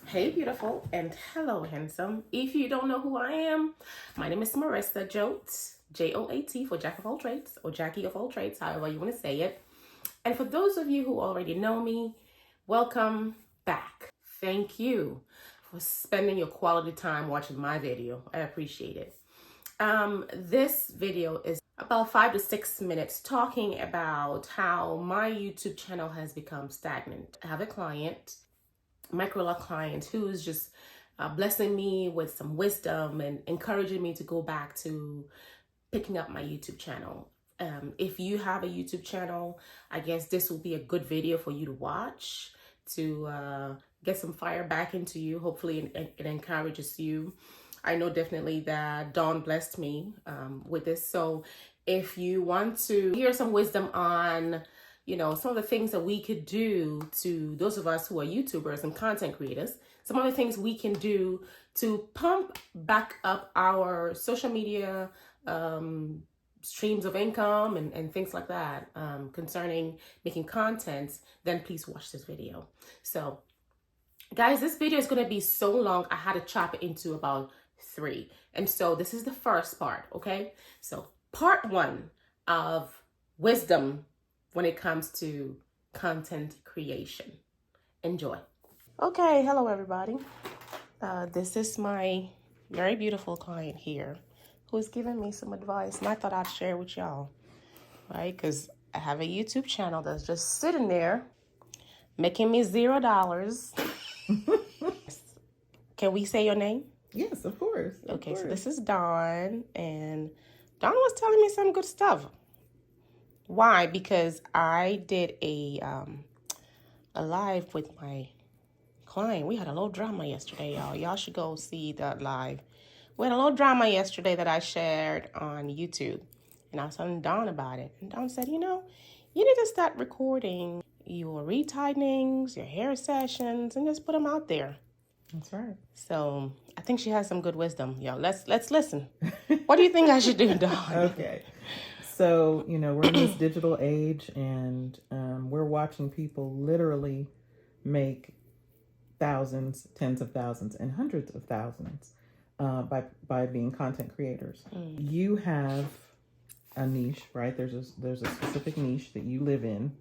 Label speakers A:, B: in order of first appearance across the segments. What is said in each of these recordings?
A: Hey beautiful, and hello handsome. If you don't know who I am, my name is Marissa Joat, Joat for Jack of all trades, or Jackie of all trades, however you want to say it. And for those of you who already know me, welcome back. Thank you for spending your quality time watching my video. I appreciate it. This video is about 5 to 6 minutes talking about how my YouTube channel has become stagnant. I have a client, micro client, who's just blessing me with some wisdom and encouraging me to go back to picking up my YouTube channel. If you have a YouTube channel, I guess this will be a good video for you to watch to get some fire back into you. Hopefully it encourages you. I know definitely that Dawn blessed me with this. So if you want to hear some wisdom on, some of the things that we could do to those of us who are YouTubers and content creators, some of the things we can do to pump back up our social media streams of income and things like that concerning making content, then please watch this video. So guys, this video is going to be so long, I had to chop it into about 3. And so this is the first part, okay? So part 1 of wisdom when it comes to content creation. Enjoy. Okay, hello everybody. This is my very beautiful client here who's giving me some advice, and I thought I'd share with y'all, right? Because I have a YouTube channel that's just sitting there making me $0. Can we say your name?
B: Yes, of course.
A: Okay, so this is Dawn, and Dawn was telling me some good stuff. Why? Because I did a live with my client. We had a little drama yesterday, y'all. Y'all should go see that live. We had a little drama yesterday that I shared on YouTube, and I was telling Dawn about it. And Dawn said, you need to start recording your retightenings, your hair sessions, and just put them out there.
B: That's right.
A: So I think she has some good wisdom, y'all. Let's listen. What do you think I should do, Dawn?
B: Okay. So, we're in this digital age, and we're watching people literally make thousands, tens of thousands, and hundreds of thousands by being content creators. You have a niche, right? There's a specific niche that you live in.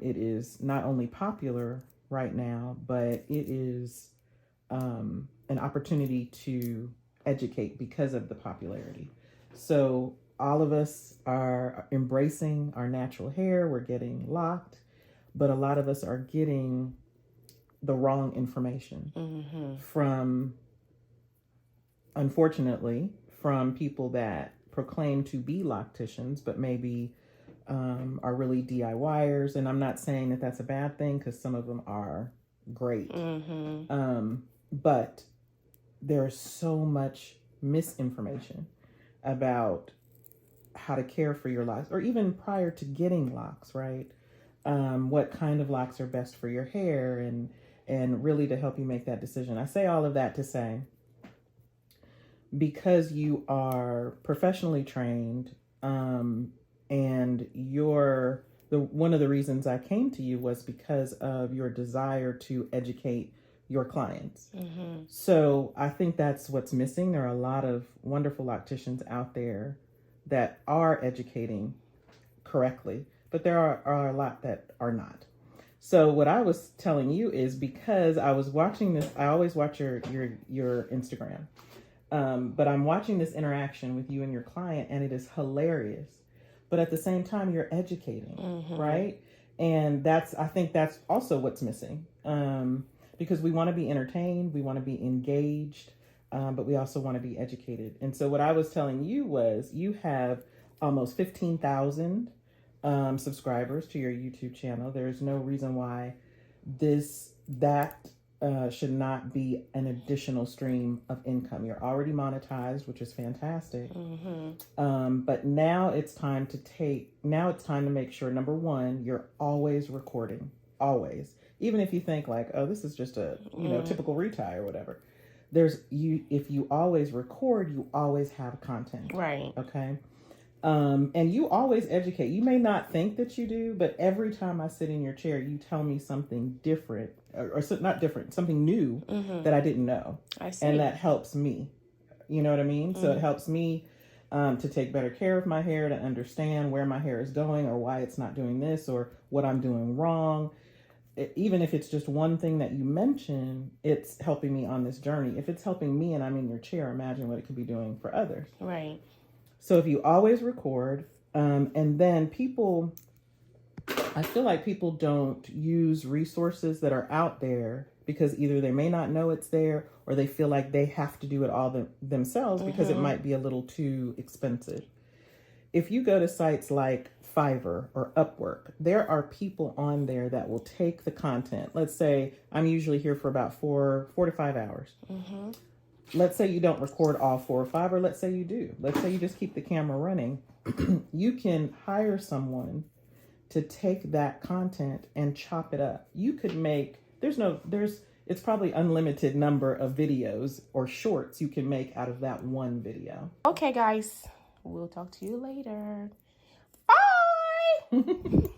B: It is not only popular right now, but it is an opportunity to educate because of the popularity. So all of us are embracing our natural hair. We're getting locked, but a lot of us are getting the wrong information from, unfortunately, from people that proclaim to be locticians, but maybe are really DIYers. And I'm not saying that that's a bad thing, because some of them are great. But there's so much misinformation about how to care for your locks, or even prior to getting locks, right? What kind of locks are best for your hair, and really to help you make that decision. I say all of that to say, because you are professionally trained, and one of the reasons I came to you was because of your desire to educate your clients. So I think that's what's missing. There are a lot of wonderful locticians out there that are educating correctly, but there are a lot that are not. So what I was telling you is, because I was watching this, I always watch your Instagram, but I'm watching this interaction with you and your client, and it is hilarious. But at the same time, you're educating, right? And I think that's also what's missing, because we want to be entertained, we want to be engaged, but we also want to be educated. And so what I was telling you was, you have almost 15,000 subscribers to your YouTube channel. There's no reason why that should not be an additional stream of income. You're already monetized, which is fantastic. But now it's time to make sure, number one, you're always recording, always. Even if you think like, oh, this is just a typical retie or whatever. If you always record, you always have content.
A: Right.
B: Okay. And you always educate. You may not think that you do, but every time I sit in your chair, you tell me something different, or not different, something new that I didn't know.
A: I see.
B: And that helps me. You know what I mean? So it helps me to take better care of my hair, to understand where my hair is going or why it's not doing this or what I'm doing wrong. Even if it's just one thing that you mention, it's helping me on this journey. If it's helping me and I'm in your chair, imagine what it could be doing for others.
A: Right.
B: So if you always record, and then people, I feel like people don't use resources that are out there because either they may not know it's there or they feel like they have to do it all themselves because it might be a little too expensive. If you go to sites like Fiverr or Upwork, there are people on there that will take the content. Let's say I'm usually here for about 4 to 5 hours. Let's say you don't record all 4 or 5, or let's say you do. Let's say you just keep the camera running. You can hire someone to take that content and chop it up. You could make, it's probably unlimited number of videos or shorts you can make out of that one video.
A: Okay, guys. We'll talk to you later. Bye.